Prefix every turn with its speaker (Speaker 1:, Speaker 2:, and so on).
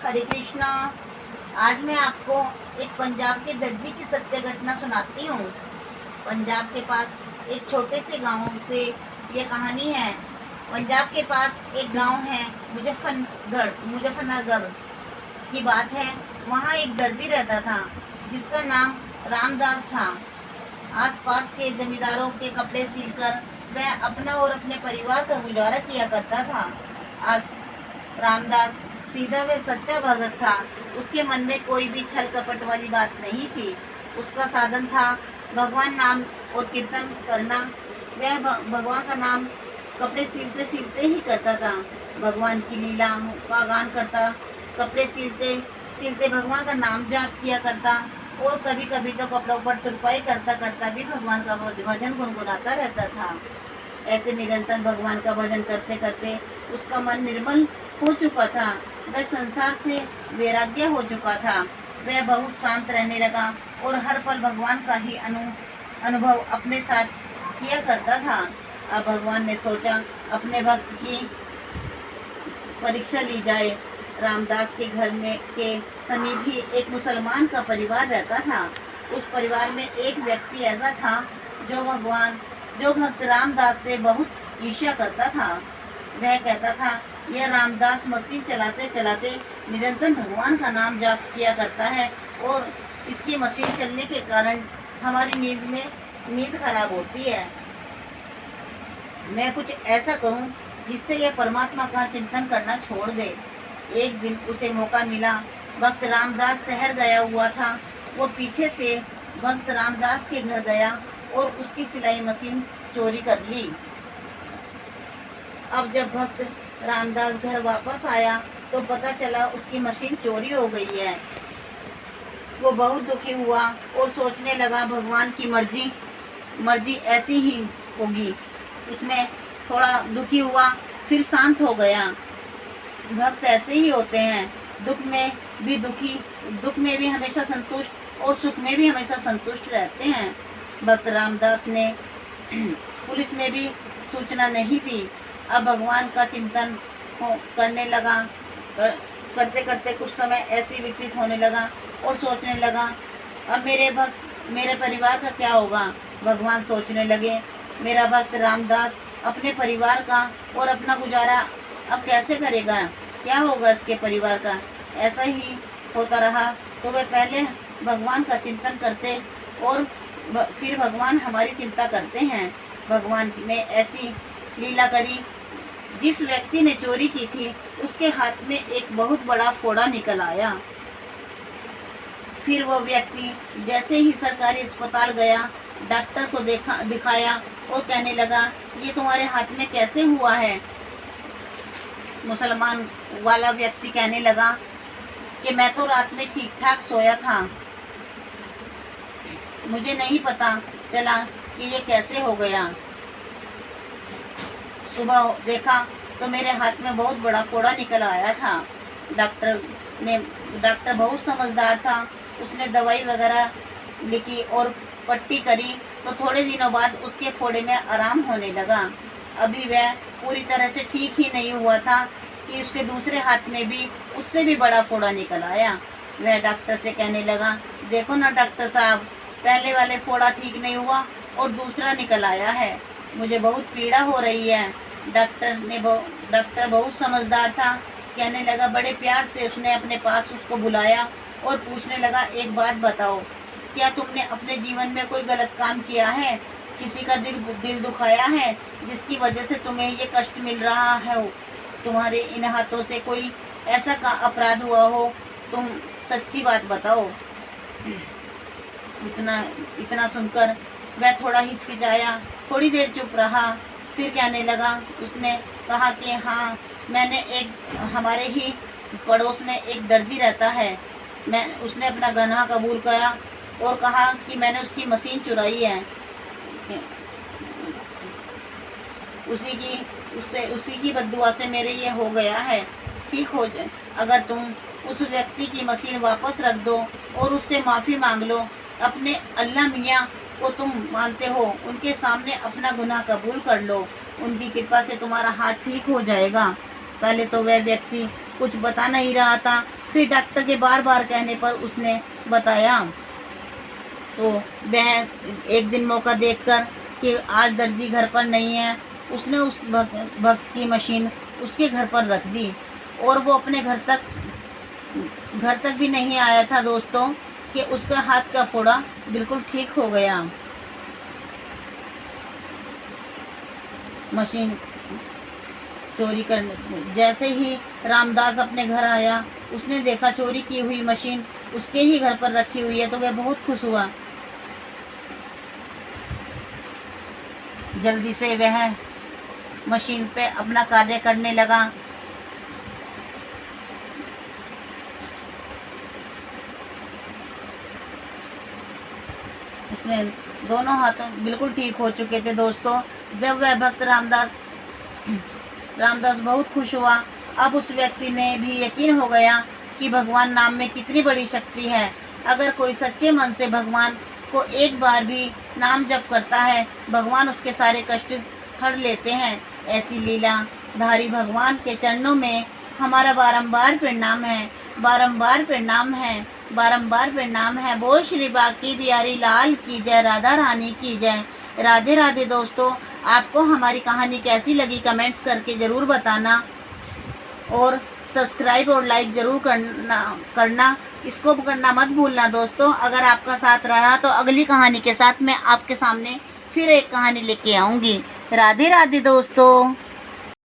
Speaker 1: हरे कृष्णा। आज मैं आपको एक पंजाब के दर्जी की सत्य घटना सुनाती हूँ। पंजाब के पास एक छोटे से गांव से ये कहानी है। पंजाब के पास एक गांव है, मुजफ्फरनगर की बात है। वहाँ एक दर्जी रहता था जिसका नाम रामदास था। आसपास के जमींदारों के कपड़े सिलकर वह अपना और अपने परिवार का गुजारा किया करता था। आज रामदास सीधा व सच्चा भगत था। उसके मन में कोई भी छल कपट वाली बात नहीं थी। उसका साधन था भगवान नाम और कीर्तन करना। वह भगवान का नाम कपड़े सिलते सिलते ही करता था। भगवान की लीला का गान करता, कपड़े सिलते सिलते भगवान का नाम जाप किया करता और कभी कभी तो कपड़ों पर तुरपाई करता करता भी भगवान का भजन गुनगुनाता रहता था। ऐसे निरंतर भगवान का भजन करते करते उसका मन निर्मल हो चुका था। वह संसार से वैराग्य हो चुका था। वह बहुत शांत रहने लगा और हर पल भगवान का ही अनुभव अपने साथ किया करता था। अब भगवान ने सोचा अपने भक्त की परीक्षा ली जाए। रामदास के घर में के समीप ही एक मुसलमान का परिवार रहता था। उस परिवार में एक व्यक्ति ऐसा था जो भक्त रामदास से बहुत ईर्ष्या करता था। वह कहता था, यह रामदास मशीन चलाते चलाते निरंतर भगवान का नाम जाप किया करता है और इसकी मशीन चलने के कारण हमारी नींद खराब होती है। मैं कुछ ऐसा करूं जिससे यह परमात्मा का चिंतन करना छोड़ दे। एक दिन उसे मौका मिला। भक्त रामदास शहर गया हुआ था। वो पीछे से भक्त रामदास के घर गया और उसकी सिलाई मशीन चोरी कर ली। अब जब भक्त रामदास घर वापस आया तो पता चला उसकी मशीन चोरी हो गई है। वो बहुत दुखी हुआ और सोचने लगा भगवान की मर्जी ऐसी ही होगी। उसने थोड़ा दुखी हुआ, फिर शांत हो गया। भक्त ऐसे ही होते हैं, दुख में भी हमेशा संतुष्ट और सुख में भी हमेशा संतुष्ट रहते हैं। भक्त रामदास ने पुलिस में भी सूचना नहीं दी। अब भगवान का चिंतन करने लगा। करते करते कुछ समय ऐसे व्यतीत होने लगा और सोचने लगा, अब मेरे परिवार का क्या होगा। भगवान सोचने लगे, मेरा भक्त रामदास अपने परिवार का और अपना गुजारा अब कैसे करेगा, क्या होगा इसके परिवार का। ऐसा ही होता रहा तो वे पहले भगवान का चिंतन करते और फिर भगवान हमारी चिंता करते हैं। भगवान ने ऐसी लीला करी, जिस व्यक्ति ने चोरी की थी उसके हाथ में एक बहुत बड़ा फोड़ा निकल आया। फिर वो व्यक्ति जैसे ही सरकारी अस्पताल गया, डॉक्टर को दिखाया और कहने लगा, ये तुम्हारे हाथ में कैसे हुआ है। मुसलमान वाला व्यक्ति कहने लगा कि मैं तो रात में ठीक ठाक सोया था, मुझे नहीं पता चला कि ये कैसे हो गया। सुबह देखा तो मेरे हाथ में बहुत बड़ा फोड़ा निकल आया था। डॉक्टर बहुत समझदार था। उसने दवाई वगैरह लिखी और पट्टी करी तो थोड़े दिनों बाद उसके फोड़े में आराम होने लगा। अभी वह पूरी तरह से ठीक ही नहीं हुआ था कि उसके दूसरे हाथ में भी उससे भी बड़ा फोड़ा निकल आया। वह डॉक्टर से कहने लगा, देखो ना डॉक्टर साहब, पहले वाले फोड़ा ठीक नहीं हुआ और दूसरा निकल आया है, मुझे बहुत पीड़ा हो रही है। डॉक्टर बहुत समझदार था। कहने लगा, बड़े प्यार से उसने अपने पास उसको बुलाया और पूछने लगा, एक बात बताओ, क्या तुमने अपने जीवन में कोई गलत काम किया है, किसी का दिल दुखाया है जिसकी वजह से तुम्हें ये कष्ट मिल रहा है। तुम्हारे इन हाथों से कोई ऐसा का अपराध हुआ हो, तुम सच्ची बात बताओ। इतना सुनकर वह थोड़ा हिचकिचाया, थोड़ी देर चुप रहा। फिर कहने लगा, उसने कहा कि हाँ, हमारे ही पड़ोस में एक दर्जी रहता है। उसने अपना गुनाह कबूल किया और कहा कि मैंने उसकी मशीन चुराई है। उसी की बद्दुआ से मेरे ये हो गया है। ठीक हो जाए अगर तुम उस व्यक्ति की मशीन वापस रख दो और उससे माफ़ी मांग लो। अपने अल्लाह मियाँ को तुम मानते हो, उनके सामने अपना गुनाह कबूल कर लो, उनकी कृपा से तुम्हारा हाथ ठीक हो जाएगा। पहले तो वह व्यक्ति कुछ बता नहीं रहा था, फिर डॉक्टर के बार बार कहने पर उसने बताया। तो वह एक दिन मौका देखकर कि आज दर्जी घर पर नहीं है, उसने उस भक्त की मशीन उसके घर पर रख दी और वो अपने घर तक भी नहीं आया था दोस्तों कि उसका हाथ का फोड़ा बिल्कुल ठीक हो गया। मशीन चोरी करने जैसे ही रामदास अपने घर आया, उसने देखा चोरी की हुई मशीन उसके ही घर पर रखी हुई है, तो वह बहुत खुश हुआ। जल्दी से वह मशीन पे अपना कार्य करने लगा। उसने दोनों हाथों बिल्कुल ठीक हो चुके थे दोस्तों। जब वह भक्त रामदास बहुत खुश हुआ। अब उस व्यक्ति ने भी यकीन हो गया कि भगवान नाम में कितनी बड़ी शक्ति है। अगर कोई सच्चे मन से भगवान को एक बार भी नाम जप करता है, भगवान उसके सारे कष्ट हर लेते हैं। ऐसी लीलाधारी भगवान के चरणों में हमारा बारंबार प्रणाम है, बारंबार प्रणाम है, बारंबार प्रणाम है। बोल श्री बांके बिहारी लाल की जय, राधा रानी की जय। राधे राधे दोस्तों, आपको हमारी कहानी कैसी लगी कमेंट्स करके ज़रूर बताना और सब्सक्राइब और लाइक ज़रूर करना इसको करना मत भूलना दोस्तों। अगर आपका साथ रहा तो अगली कहानी के साथ मैं आपके सामने फिर एक कहानी लेके आऊँगी। राधे राधे दोस्तों।